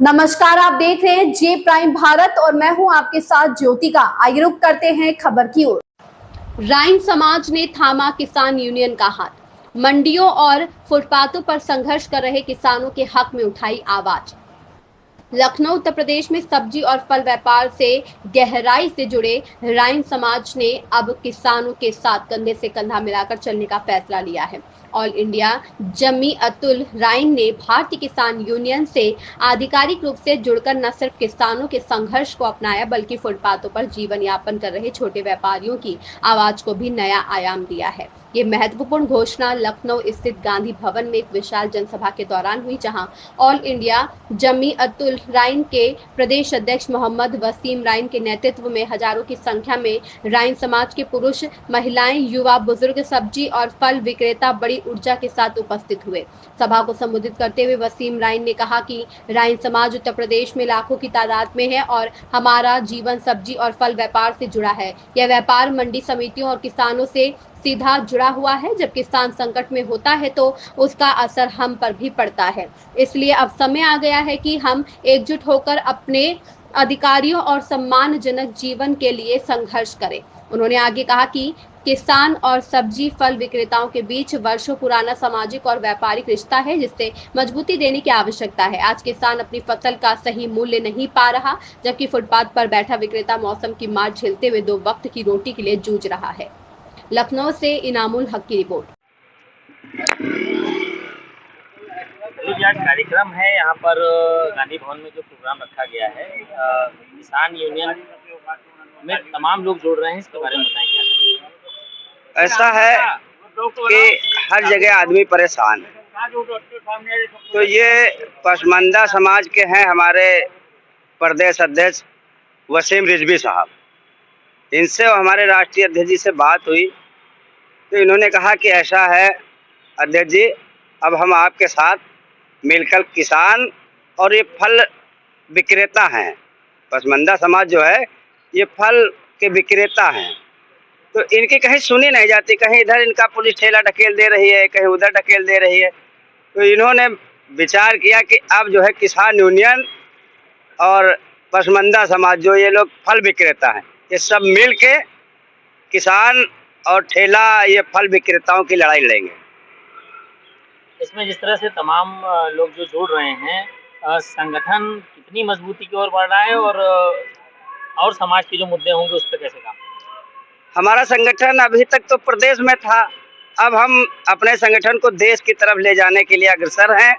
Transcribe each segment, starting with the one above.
नमस्कार, आप देख रहे हैं जे प्राइम भारत और मैं हूं आपके साथ ज्योतिका। आइए रुक करते हैं खबर की ओर। राइन समाज ने थामा किसान यूनियन का हाथ। मंडियों और फुटपाथों पर संघर्ष कर रहे किसानों के हक में उठाई आवाज। लखनऊ उत्तर प्रदेश में सब्जी और फल व्यापार से गहराई से जुड़े राइन समाज ने अब किसानों के साथ कंधे से कंधा मिलाकर चलने का फैसला लिया है। ऑल इंडिया जमीअतुल राइन ने भारतीय किसान यूनियन से आधिकारिक रूप से जुड़कर न सिर्फ किसानों के संघर्ष को अपनाया बल्कि फुटपाथों पर जीवन यापन कर रहे छोटे व्यापारियों की आवाज को भी नया आयाम दिया है। ये महत्वपूर्ण घोषणा लखनऊ स्थित गांधी भवन में एक विशाल जनसभा के दौरान हुई, जहां ऑल इंडिया जमीअतुल राइन के प्रदेश अध्यक्ष मोहम्मद वसीम राइन के नेतृत्व में हजारों की संख्या में राइन समाज के पुरुष, महिलाएं, युवा, बुजुर्ग, सब्जी और फल विक्रेता बड़ी ऊर्जा के साथ उपस्थित हुए। सभा को संबोधित करते हुए वसीम राइन ने कहा कि राइन समाज उत्तर प्रदेश में लाखों की तादाद में है और हमारा जीवन सब्जी और फल व्यापार से जुड़ा है। यह व्यापार मंडी समितियों और किसानों से सीधा जुड़ा हुआ है। जब किसान संकट में होता है तो उसका असर हम पर भी पड़ता है। इसलिए अब समय आ गया है कि हम एकजुट होकर अपने अधिकारियों और सम्मानजनक जीवन के लिए संघर्ष करें। उन्होंने आगे कहा कि किसान और सब्जी फल विक्रेताओं के बीच वर्षों पुराना सामाजिक और व्यापारिक रिश्ता है, जिससे मजबूती देने की आवश्यकता है। आज किसान अपनी फसल का सही मूल्य नहीं पा रहा, जबकि फुटपाथ पर बैठा विक्रेता मौसम की मार झेलते हुए 2 वक्त की रोटी के लिए जूझ रहा है। लखनऊ से इनामुल हक की रिपोर्ट। जो आज कार्यक्रम है यहाँ पर गांधी भवन में जो प्रोग्राम रखा गया है, किसान यूनियन में तमाम लोग जुड़ रहे हैं, इसके बारे में बताएं क्या? ऐसा है कि हर जगह आदमी परेशान है, तो ये पसमानदा समाज के हैं हमारे प्रदेश अध्यक्ष वसीम रिजवी साहब। इनसे हमारे राष्ट्रीय अध्यक्ष जी से बात हुई तो इन्होंने कहा कि ऐसा है अध्यक्ष जी, अब हम आपके साथ मिलकर किसान और ये फल विक्रेता हैं, पसमानदा समाज जो है ये फल के विक्रेता हैं, तो इनकी कहीं सुनी नहीं जाती। कहीं इधर इनका पुलिस ठेला ढकेल दे रही है, कहीं उधर ढकेल दे रही है। तो इन्होंने विचार किया कि अब जो है किसान यूनियन और पसमानदा समाज जो ये लोग फल विक्रेता हैं, ये सब मिल के किसान और ठेला ये फल विक्रेताओं की लड़ाई लड़ेंगे। इसमें जिस तरह से तमाम लोग जो जुड़ रहे हैं, संगठन कितनी मजबूती की ओर बढ़ रहा है और समाज के जो मुद्दे होंगे उस पर कैसे काम? हमारा संगठन अभी तक तो प्रदेश में था, अब हम अपने संगठन को देश की तरफ ले जाने के लिए अग्रसर हैं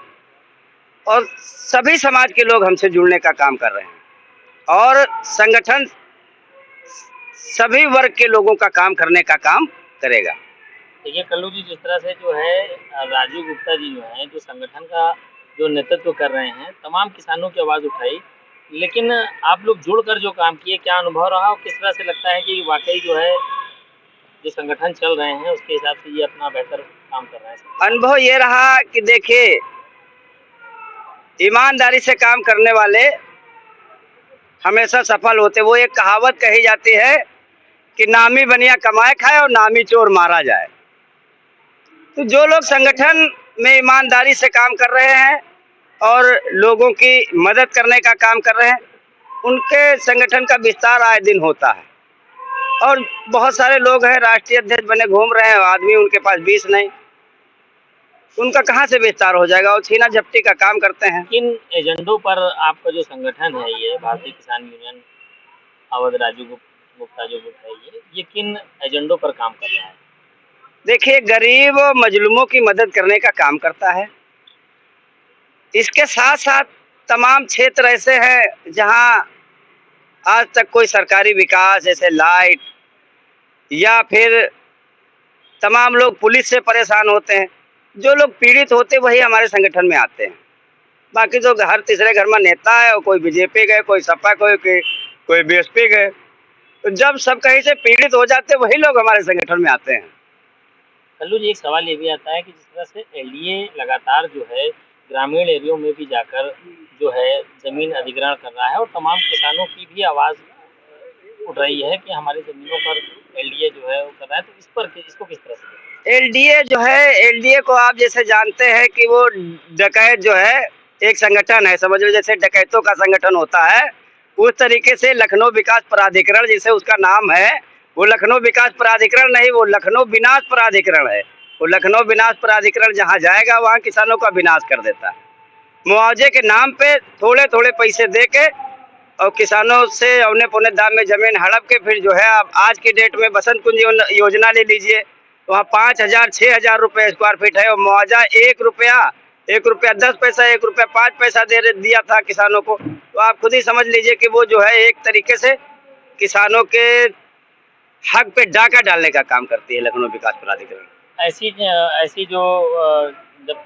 और सभी समाज के लोग हमसे जुड़ने का काम कर रहे हैं और संगठन सभी वर्ग के लोगों का काम करने का काम करेगा। देखिए कल्लू जी, जिस तरह से जो है राजू गुप्ता जी जो हैं, जो संगठन का जो नेतृत्व कर रहे हैं, तमाम किसानों की आवाज़ उठाई, लेकिन आप लोग जुड़कर जो काम किए, क्या अनुभव रहा और किस तरह से लगता है कि वाकई जो है जो संगठन चल रहे हैं उसके हिसाब से ये अपना बेहतर काम कर रहे हैं? अनुभव ये रहा कि देखिए, ईमानदारी से काम करने वाले हमेशा सफल होते। वो एक कहावत कही जाती है कि नामी बनिया कमाए खाए और नामी चोर मारा जाए। तो जो लोग संगठन में ईमानदारी से काम कर रहे हैं और लोगों की मदद करने का काम कर रहे हैं, उनके संगठन का विस्तार आए दिन होता है। और बहुत सारे लोग हैं राष्ट्रीय अध्यक्ष बने घूम रहे हैं, आदमी उनके पास 20 नहीं, उनका कहाँ से विस्तार हो जाएगा? और छीना झपटी का काम करते हैं। किन एजेंडों पर आपका जो संगठन है, ये भारतीय किसान यूनियन अवध राजू गुप्ता जो है, ये किन एजेंडों पर काम कर रहा है? देखिए, गरीब और मजलूमों की मदद करने का काम करता है। इसके साथ साथ तमाम क्षेत्र ऐसे हैं जहां आज तक कोई सरकारी विकास जैसे लाइट या फिर तमाम लोग पुलिस से परेशान होते हैं, जो लोग पीड़ित होते वही हमारे संगठन में आते हैं। बाकी तो हर तीसरे घर में नेता है, और कोई बीजेपी गए, कोई सपा, कोई बीएसपी गए। तो जब सब कहीं से पीड़ित हो जाते वही लोग हमारे संगठन में आते हैं। कल्लू जी, एक सवाल ये भी आता है कि जिस तरह से एलडीए लगातार जो है ग्रामीण एरियो में भी जाकर जो है ज़मीन अधिग्रहण कर रहा है और तमाम किसानों की भी आवाज़ उठ रही है कि हमारी ज़मीनों पर एलडीए जो है वो कर रहा है, तो इस पर इसको किस तरह से? एलडीए जो है, एलडीए को आप जैसे जानते हैं कि वो डकैत जो है एक संगठन है, समझ लो जैसे डकैतों का संगठन होता है, उस तरीके से लखनऊ विकास प्राधिकरण जिसे उसका नाम है, वो लखनऊ विकास प्राधिकरण नहीं, वो लखनऊ विनाश प्राधिकरण है। वो लखनऊ विनाश प्राधिकरण जहाँ जाएगा वहाँ किसानों का विनाश कर देता है। मुआवजे के नाम पे थोड़े थोड़े पैसे दे के और किसानों से औने पौने दाम में जमीन हड़प के फिर जो है, अब आज की डेट में बसंत कुंज योजना ले लीजिए, वहाँ 5,000 6,000 रुपये स्क्वायर फीट है और मुआवजा 1 रुपया 10 पैसा 1 रुपया 5 पैसा दिया था किसानों को। तो आप खुद ही समझ लीजिए कि वो जो है एक तरीके से किसानों के हक पे डाका डालने का काम करती है लखनऊ विकास प्राधिकरण। ऐसी जो जब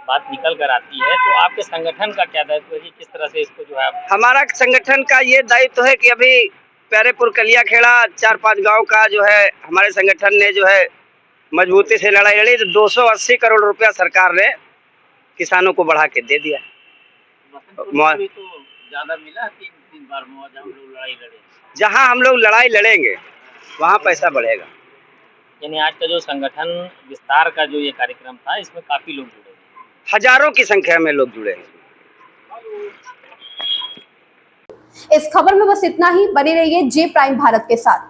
बात निकल कर आती है तो आपके संगठन का क्या दायित्व है जी, किस तरह से इसको जो है हमारा संगठन का ये दायित्व है कि अभी प्यारेपुर कलिया खेड़ा 4-5 गांव का जो है हमारे संगठन ने जो है मजबूती से लड़ाई लड़ी, तो 280 करोड़ रुपया सरकार ने किसानों को बढ़ा के दे दिया। तो ज्यादा मिला 3 बार मुआवजा हम लोग लड़ाई लड़े, जहां हम लोग लड़ाई लड़ेंगे वहां पैसा बढ़ेगा। यानी आज का जो संगठन विस्तार का जो ये कार्यक्रम था, इसमें काफी लोग जुड़े, हजारों की संख्या में लोग जुड़े हैं। इस खबर में बस इतना ही। बने रहिए जे प्राइम भारत के साथ।